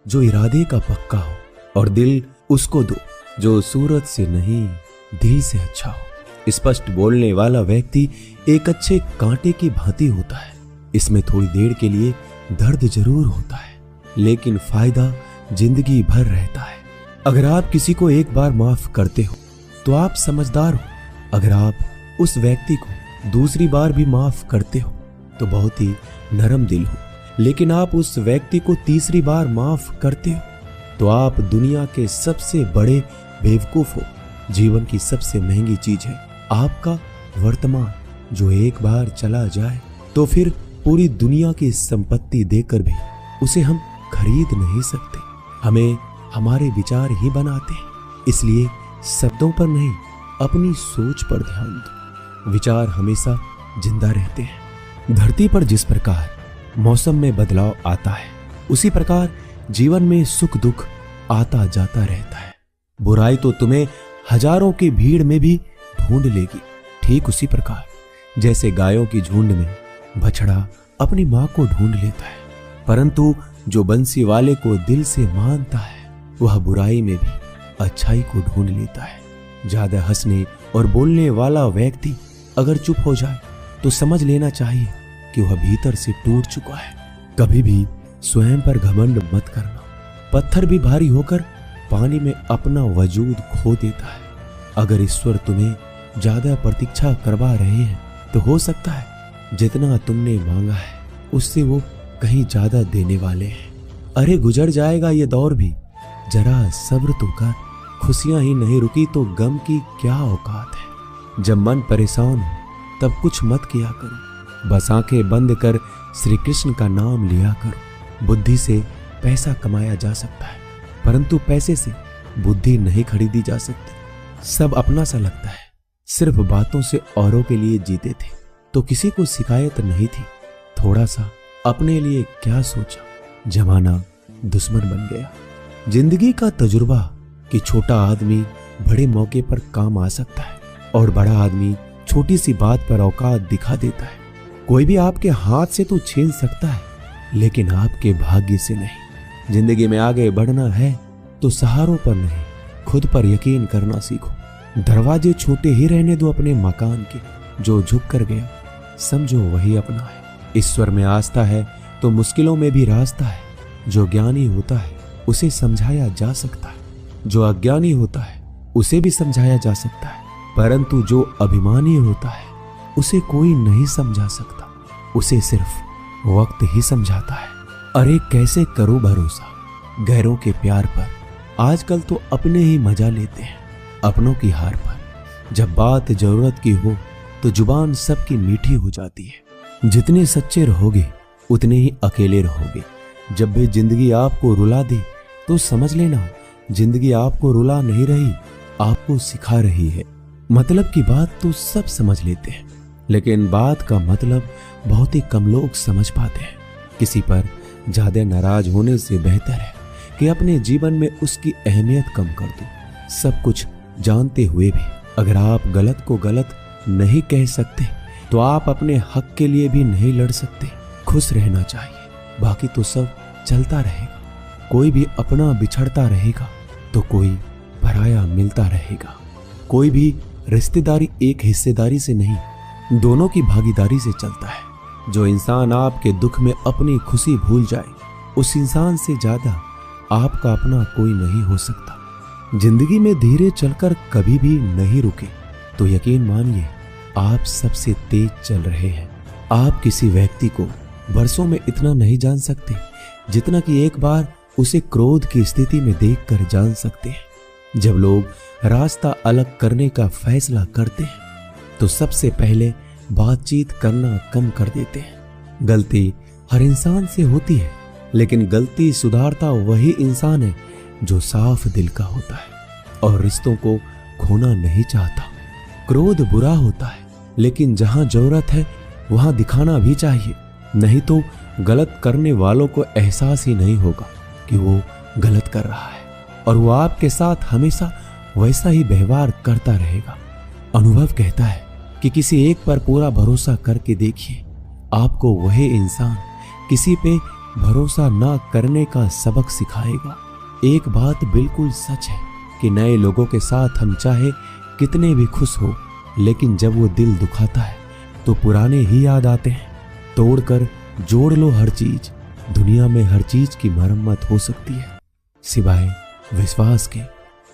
जो इरादे का पक्का हो, और दिल उसको दो जो सूरत से नहीं दिल से अच्छा हो। स्पष्ट बोलने वाला व्यक्ति एक अच्छे कांटे की भांति होता है। इसमें थोड़ी देर के लिए दर्द जरूर होता है, लेकिन फायदा जिंदगी भर रहता है। अगर आप किसी को एक बार माफ करते हो तो आप समझदार हो। अगर आप उस व्यक्ति को दूसरी बार भी माफ करते हो तो बहुत ही नरम दिल हो। लेकिन आप उस व्यक्ति को तीसरी बार माफ करते हो तो आप दुनिया के सबसे बड़े बेवकूफ हो। जीवन की सबसे महंगी चीज है आपका वर्तमान, जो एक बार चला जाए तो फिर पूरी दुनिया की संपत्ति देकर भी उसे हम खरीद नहीं सकते। हमें हमारे विचार ही बनाते हैं, इसलिए शब्दों पर नहीं अपनी सोच पर ध्यान दो। विचार हमेशा जिंदा रहते हैं। धरती पर जिस प्रकार मौसम में बदलाव आता है, उसी प्रकार जीवन में सुख दुख आता जाता रहता है। बुराई तो तुम्हें हजारों की भीड़ में भी ढूंढ लेगी। ठीक उसी प्रकार जैसे गायों की झुंड में बछड़ा अपनी मां को ढूंढ लेता है, परंतु जो बंसी वाले को दिल से मानता है वह बुराई में भी अच्छाई को ढूंढ लेता है। ज्यादा हंसने और बोलने वाला व्यक्ति अगर चुप हो जाए तो समझ लेना चाहिए कि वह भीतर से टूट चुका है। कभी भी स्वयं पर घमंड मत करना। पत्थर भी भारी होकर पानी में अपना वजूद खो देता है। अगर ईश्वर तुम्हें ज्यादा प्रतीक्षा करवा रहे हैं तो हो सकता है जितना तुमने मांगा है उससे वो कहीं ज्यादा देने वाले हैं। अरे गुजर जाएगा ये दौर भी, जरा सब्र तो कर। खुशियां ही नहीं रुकी तो गम की क्या औकात है। जब मन परेशान हो तब कुछ मत किया करो, बस आंखें बंद कर श्री कृष्ण का नाम लिया करो। बुद्धि से पैसा कमाया जा सकता है, परंतु पैसे से बुद्धि नहीं खरीदी जा सकती। सब अपना सा लगता है। सिर्फ बातों से औरों के लिए जीते थे तो किसी को शिकायत नहीं थी। थोड़ा सा अपने लिए क्या सोचा, जमाना दुश्मन बन गया। जिंदगी का तजुर्बा कि छोटा आदमी बड़े मौके पर काम आ सकता है और बड़ा आदमी छोटी सी बात पर औकात दिखा देता है। कोई भी आपके हाथ से तो छीन सकता है, लेकिन आपके भाग्य से नहीं। जिंदगी में आगे बढ़ना है तो सहारों पर नहीं, खुद पर यकीन करना सीखो। दरवाजे छोटे ही रहने दो अपने मकान के। जो झुक कर गया समझो वही अपना है। ईश्वर में आस्था है तो मुश्किलों में भी रास्ता है। जो ज्ञानी होता है उसे समझाया जा सकता है, जो अज्ञानी होता है उसे भी समझाया जा सकता है, परंतु जो अभिमानी होता है उसे कोई नहीं समझा सकता, उसे सिर्फ वक्त ही समझाता है। अरे कैसे करो भरोसा गैरों के प्यार पर। आजकल तो अपने ही मजा लेते हैं अपनों की हार पर। जब बात जरूरत की हो तो जुबान सबकी मीठी हो जाती है। जितने सच्चे रहोगे उतने ही अकेले रहोगे। जब भी जिंदगी आपको रुला दे तो समझ लेना जिंदगी आपको रुला नहीं रही, आपको सिखा रही है। मतलब की बात तो सब समझ लेते हैं, लेकिन बात का मतलब बहुत ही कम लोग समझ पाते हैं। किसी पर ज्यादा नाराज होने से बेहतर है कि अपने जीवन में उसकी अहमियत कम कर दो। सब कुछ जानते हुए भी अगर आप गलत को गलत नहीं कह सकते तो आप अपने हक के लिए भी नहीं लड़ सकते। खुश रहना चाहिए, बाकी तो सब चलता रहेगा। कोई भी अपना बिछड़ता रहेगा तो कोई पराया मिलता रहेगा। कोई भी रिश्तेदारी एक हिस्सेदारी से नहीं, दोनों की भागीदारी से चलता है। जो इंसान आपके दुख में अपनी खुशी भूल जाए, उस इंसान से ज्यादा आपका अपना कोई नहीं हो सकता। जिंदगी में धीरे चलकर कभी भी नहीं रुके तो यकीन मानिए आप सबसे तेज चल रहे हैं। आप किसी व्यक्ति को बरसों में इतना नहीं जान सकते जितना कि एक बार उसे क्रोध की स्थिति में देखकर जान सकते हैं। जब लोग रास्ता अलग करने का फैसला करते हैं तो सबसे पहले बातचीत करना कम कर देते हैं। गलती हर इंसान से होती है, लेकिन गलती सुधारता वही इंसान है जो साफ दिल का होता है और रिश्तों को खोना नहीं चाहता। क्रोध बुरा होता है, लेकिन जहां जरूरत है वहां दिखाना भी चाहिए, नहीं तो गलत करने वालों को एहसास ही नहीं होगा कि वो गलत कर रहा है और वो आपके साथ हमेशा वैसा ही व्यवहार करता रहेगा। अनुभव कहता है कि किसी एक पर पूरा भरोसा करके देखिए, आपको वही इंसान किसी पे भरोसा ना करने का सबक सिखाएगा। एक बात बिल्कुल सच है कि नए लोगों के साथ हम चाहे कितने भी खुश हो, लेकिन जब वो दिल दुखाता है तो पुराने ही याद आते हैं। तोड़कर जोड़ लो हर चीज, दुनिया में हर चीज की मरम्मत हो सकती है सिवाय विश्वास के।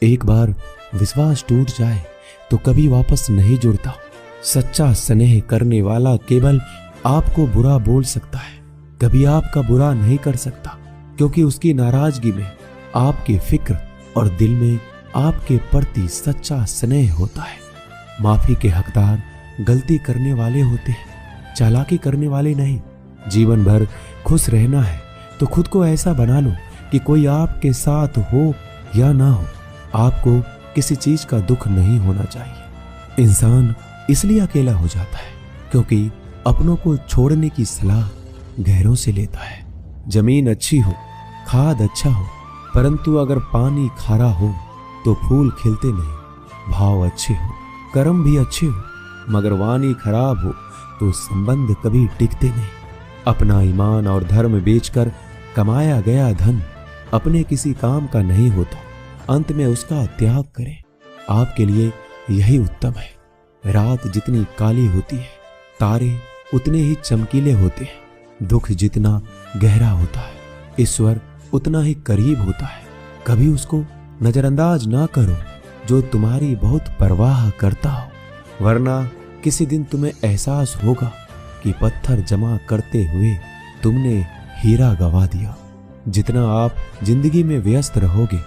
एक बार विश्वास टूट जाए तो कभी वापस नहीं जुड़ता। सच्चा स्नेह करने वाला केवल आपको बुरा बोल सकता है, कभी आपका बुरा नहीं कर सकता, क्योंकि उसकी नाराजगी में आपकी फिक्र और दिल में आपके प्रति सच्चा स्नेह होता है। माफी के हकदार गलती करने वाले होते हैं, चालाकी करने वाले नहीं। जीवन भर खुश रहना है तो खुद को ऐसा बना लो कि कोई आपके साथ हो या ना हो, आपको किसी चीज का दुख नहीं होना चाहिए। इंसान इसलिए अकेला हो जाता है क्योंकि अपनों को छोड़ने की सलाह गैरों से लेता है। जमीन अच्छी हो, खाद अच्छा हो, परंतु अगर पानी खारा हो तो फूल खिलते नहीं। भाव अच्छे हो, कर्म भी अच्छे हो, मगर वाणी खराब हो तो संबंध कभी टिकते नहीं। अपना ईमान और धर्म बेचकर कमाया गया धन अपने किसी काम का नहीं होता, अंत में उसका त्याग करें। आपके लिए यही उत्तम है। रात जितनी काली होती है, तारे उतने ही चमकीले होते हैं। दुख जितना गहरा होता है, ईश्वर उतना ही करीब होता है। कभी उसको नजरअंदाज ना करो जो तुम्हारी बहुत परवाह करता हो, वरना किसी दिन तुम्हें एहसास होगा कि पत्थर जमा करते हुए तुमने हीरा गवा दिया। जितना आप जिंदगी में व्यस्त रहोगे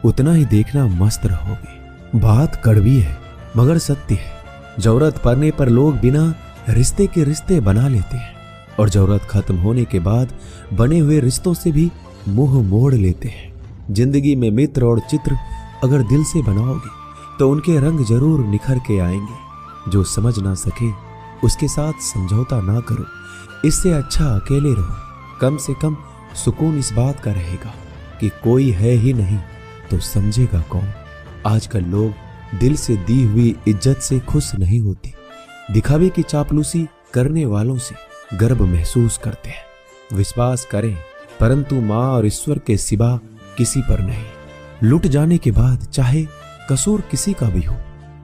उतना ही देखना मस्त रहोगे। बात कड़वी है मगर सत्य है। जरूरत पड़ने पर लोग बिना रिश्ते के रिश्ते बना लेते हैं और जरूरत खत्म होने के बाद बने हुए रिश्तों से भी मुंह मोड़ लेते हैं। जिंदगी में मित्र और चित्र अगर दिल से बनाओगे तो उनके रंग जरूर निखर के आएंगे। जो समझ ना सके उसके साथ समझौता ना करो, इससे अच्छा अकेले रहो। कम से कम सुकून इस बात का रहेगा कि कोई है ही नहीं तो समझेगा कौन। आजकल लोग दिल से दी हुई इज्जत से खुश नहीं होते, दिखावे की चापलूसी करने वालों से गर्व महसूस करते हैं। विश्वास करें परंतु माँ और ईश्वर के सिवा किसी पर नहीं। लुट जाने के बाद चाहे कसूर किसी का भी हो,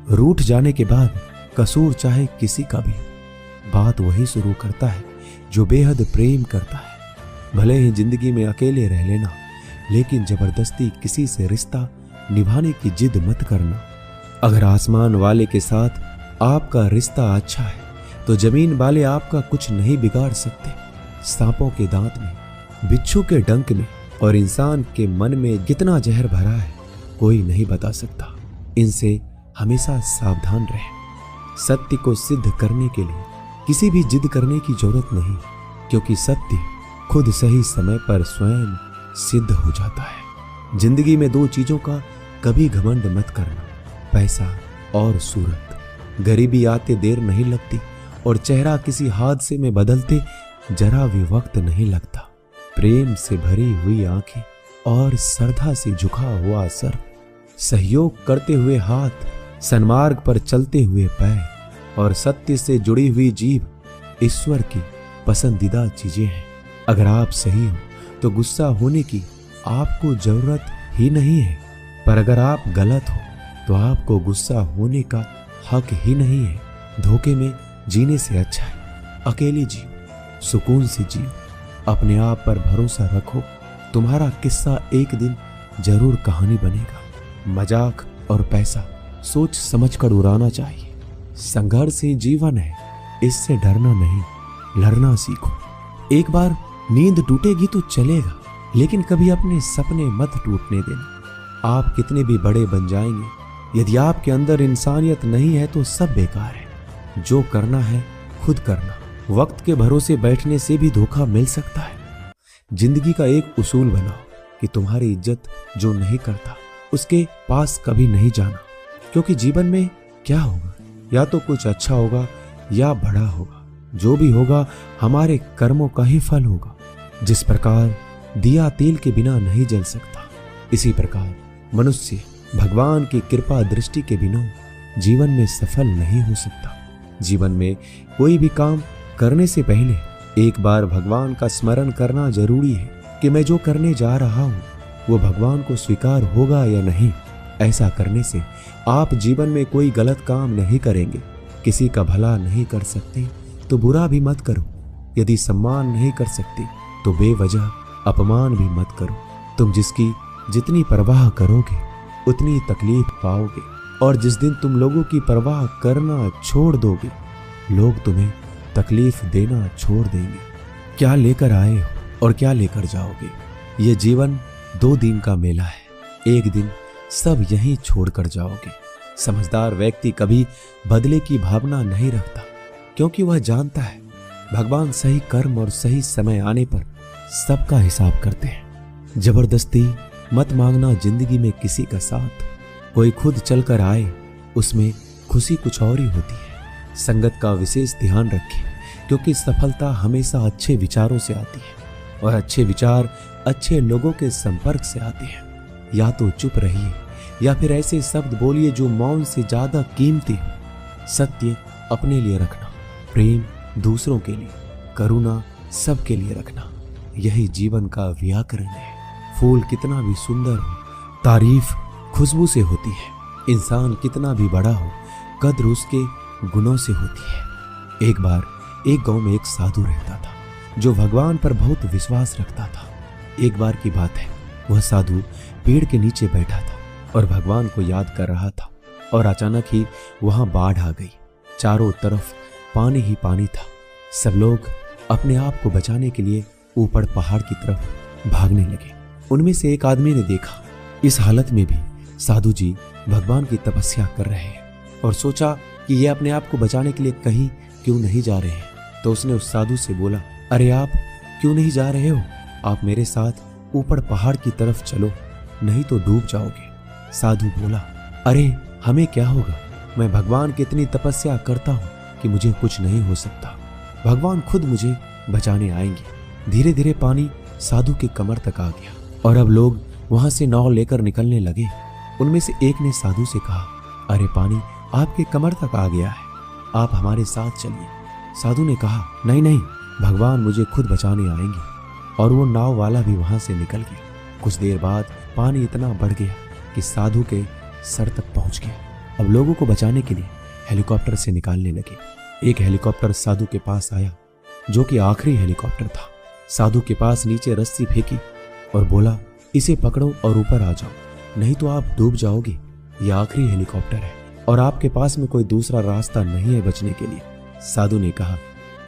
रूठ जाने के बाद कसूर चाहे किसी का भी हो, बात वही शुरू करता है जो बेहद प्रेम करता है। भले ही जिंदगी में अकेले रह लेना, लेकिन जबरदस्ती किसी से रिश्ता निभाने की जिद मत करना। अगर आसमान वाले के साथ आपका रिश्ता अच्छा है तो जमीन वाले आपका कुछ नहीं बिगाड़ सकते। सांपों के दांत में, बिच्छू के डंक में और इंसान के मन में कितना जहर भरा है कोई नहीं बता सकता। इनसे हमेशा सावधान रहें। सत्य को सिद्ध करने के लिए किसी भी जिद करने की जरूरत नहीं, क्योंकि सत्य खुद सही समय पर स्वयं सिद्ध हो जाता है। जिंदगी में दो चीजों का कभी घमंड मत करना, पैसा और सूरत। गरीबी आते देर नहीं लगती और चेहरा किसी हादसे में बदलते जरा भी वक्त नहीं लगता। प्रेम से भरी हुई आंखें और श्रद्धा से झुका हुआ सर, सहयोग करते हुए हाथ, सन्मार्ग पर चलते हुए पैर और सत्य से जुड़ी हुई जीभ ईश्वर की पसंदीदा चीजें हैं। अगर आप सही हो तो गुस्सा होने की आपको जरूरत ही नहीं है, पर अगर आप गलत हो तो आपको गुस्सा होने का हक ही नहीं है। धोखे में जीने से अच्छा है अकेले जियो, सुकून से जियो, अपने आप पर भरोसा रखो। तुम्हारा किस्सा एक दिन जरूर कहानी बनेगा। मजाक और पैसा सोच समझकर उड़ाना चाहिए। संघर्ष ही जीवन है, इससे डरना नहीं, लड़ना सीखो। एक बार नींद टूटेगी तो चलेगा, लेकिन कभी अपने सपने मत टूटने देना। आप कितने भी बड़े बन जाएंगे, यदि आपके अंदर इंसानियत नहीं है तो सब बेकार है। जो करना है खुद करना। वक्त के भरोसे बैठने से भी धोखा मिल सकता है। जिंदगी का एक उसूल बनाओ कि तुम्हारी इज्जत जो नहीं करता उसके पास कभी नहीं जाना, क्योंकि जीवन में क्या होगा, या तो कुछ अच्छा होगा या बड़ा होगा। जो भी होगा हमारे कर्मों का ही फल होगा। जिस प्रकार दिया तेल के बिना नहीं जल सकता, इसी प्रकार मनुष्य भगवान की कृपा दृष्टि के बिना जीवन में सफल नहीं हो सकता। जीवन में कोई भी काम करने से पहले एक बार भगवान का स्मरण करना जरूरी है कि मैं जो करने जा रहा हूँ वो भगवान को स्वीकार होगा या नहीं। ऐसा करने से आप जीवन में कोई गलत काम नहीं करेंगे। किसी का भला नहीं कर सकते तो बुरा भी मत करो। यदि सम्मान नहीं कर सकते तो बेवजह अपमान भी मत करो। तुम जिसकी जितनी परवाह करोगे उतनी तकलीफ पाओगे, और जिस दिन तुम लोगों की परवाह करना छोड़ दोगे लोग तुम्हें तकलीफ देना छोड़ देंगे। क्या लेकर आए हो और क्या लेकर जाओगे? ये जीवन 2 दिन का मेला है। एक दिन सब यहीं छोड़कर जाओगे। समझदार व्यक्ति कभी बदले की भावना नहीं रखता, क्योंकि वह जानता है भगवान सही कर्म और सही समय आने पर सबका हिसाब करते हैं। जबरदस्ती मत मांगना जिंदगी में किसी का साथ। कोई खुद चलकर आए उसमें खुशी कुछ और ही होती है। संगत का विशेष ध्यान रखें, क्योंकि सफलता हमेशा अच्छे विचारों से आती है और अच्छे विचार अच्छे लोगों के संपर्क से आते हैं। या तो चुप रहिए या फिर ऐसे शब्द बोलिए जो मौन से ज्यादा कीमती हो। सत्य अपने लिए रखना, प्रेम दूसरों के लिए, करुणा सबके लिए रखना, यही जीवन का व्याकरण है। फूल कितना भी सुंदर हो, तारीफ खुशबू से होती है। इंसान कितना भी बड़ा हो, कद्र उसके गुणों से होती है। एक बार एक गांव में एक साधु रहता था जो भगवान पर बहुत विश्वास रखता था। एक बार की बात है, वह साधु पेड़ के नीचे बैठा था और भगवान को याद कर रहा था, और अचानक ही वहां बाढ़ आ गई। चारों तरफ पानी ही पानी था। सब लोग अपने आप को बचाने के लिए ऊपर पहाड़ की तरफ भागने लगे। उनमें से एक आदमी ने देखा इस हालत में भी साधु जी भगवान की तपस्या कर रहे हैं, और सोचा कि ये अपने आप को बचाने के लिए कहीं क्यों नहीं जा रहे हैं। तो उसने उस साधु से बोला, अरे आप क्यों नहीं जा रहे हो? आप मेरे साथ ऊपर पहाड़ की तरफ चलो, नहीं तो डूब जाओगे। साधु बोला, अरे हमें क्या होगा? मैं भगवान की इतनी तपस्या करता हूँ कि मुझे कुछ नहीं हो सकता। भगवान खुद मुझे बचाने आएंगे। धीरे धीरे पानी साधु की कमर तक आ गया और अब लोग वहां से नाव लेकर निकलने लगे। उनमें से एक ने साधु से कहा, अरे पानी आपके कमर तक आ गया है, आप हमारे साथ चलिए। साधु ने कहा, नहीं नहीं, भगवान मुझे खुद बचाने आएंगे। और वो नाव वाला भी वहां से निकल गया। कुछ देर बाद पानी इतना बढ़ गया कि साधु के सर तक पहुंच गया। अब लोगों को बचाने के लिए हेलीकॉप्टर से निकालने लगे। एक हेलीकॉप्टर साधु के पास आया, जो कि आखिरी हेलीकॉप्टर था। साधु के पास नीचे रस्सी फेंकी और बोला, इसे पकड़ो और ऊपर आ जाओ, नहीं तो आप डूब जाओगे। यह आखिरी हेलीकॉप्टर है और आपके पास में कोई दूसरा रास्ता नहीं है बचने के लिए। साधु ने कहा,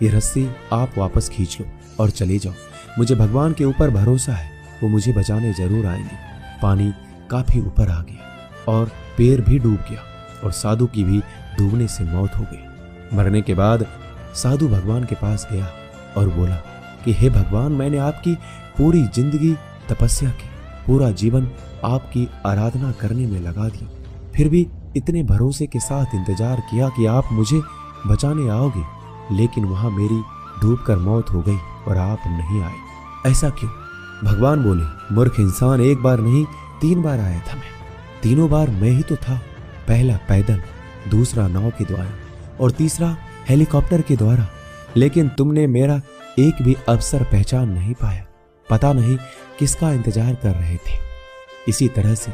ये रस्सी आप वापस खींच लो और चले जाओ। मुझे भगवान के ऊपर भरोसा है, वो मुझे बचाने जरूर आएंगे। पानी काफी ऊपर आ गया और पैर भी डूब गया और साधु की भी डूबने से मौत हो गई। मरने के बाद साधु भगवान के पास गया और बोला कि हे भगवान, मैंने आपकी पूरी जिंदगी तपस्या की, पूरा जीवन आपकी आराधना करने में लगा दिया, फिर भी इतने भरोसे के साथ इंतजार किया कि आप मुझे बचाने आओगे, लेकिन वहां मेरी डूबकर मौत हो गई और आप नहीं आए। ऐसा क्यों? भगवान बोले, मूर्ख इंसान, एक बार नहीं 3 बार आया था मैं। तीनों बार मैं ही तो था। पहला पैदल, दूसरा नाव के द्वारा और तीसरा हेलीकॉप्टर के द्वारा, लेकिन तुमने मेरा एक भी अवसर पहचान नहीं पाया। पता नहीं किसका इंतजार कर रहे थे। इसी तरह से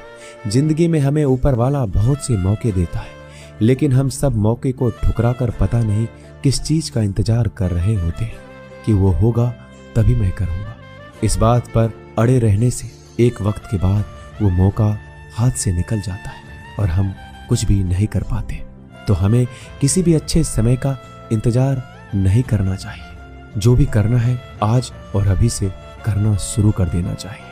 जिंदगी में हमें ऊपर वाला बहुत से मौके देता है, लेकिन हम सब मौके को ठुकराकर पता नहीं किस चीज का इंतजार कर रहे होते हैं कि वो होगा तभी मैं करूंगा। इस बात पर अड़े रहने से एक वक्त के बाद वो मौका हाथ से निकल जाता है और हम कुछ भी नहीं कर पाते। तो हमें किसी भी अच्छे समय का इंतजार नहीं करना चाहिए। जो भी करना है आज और अभी से करना शुरू कर देना चाहिए।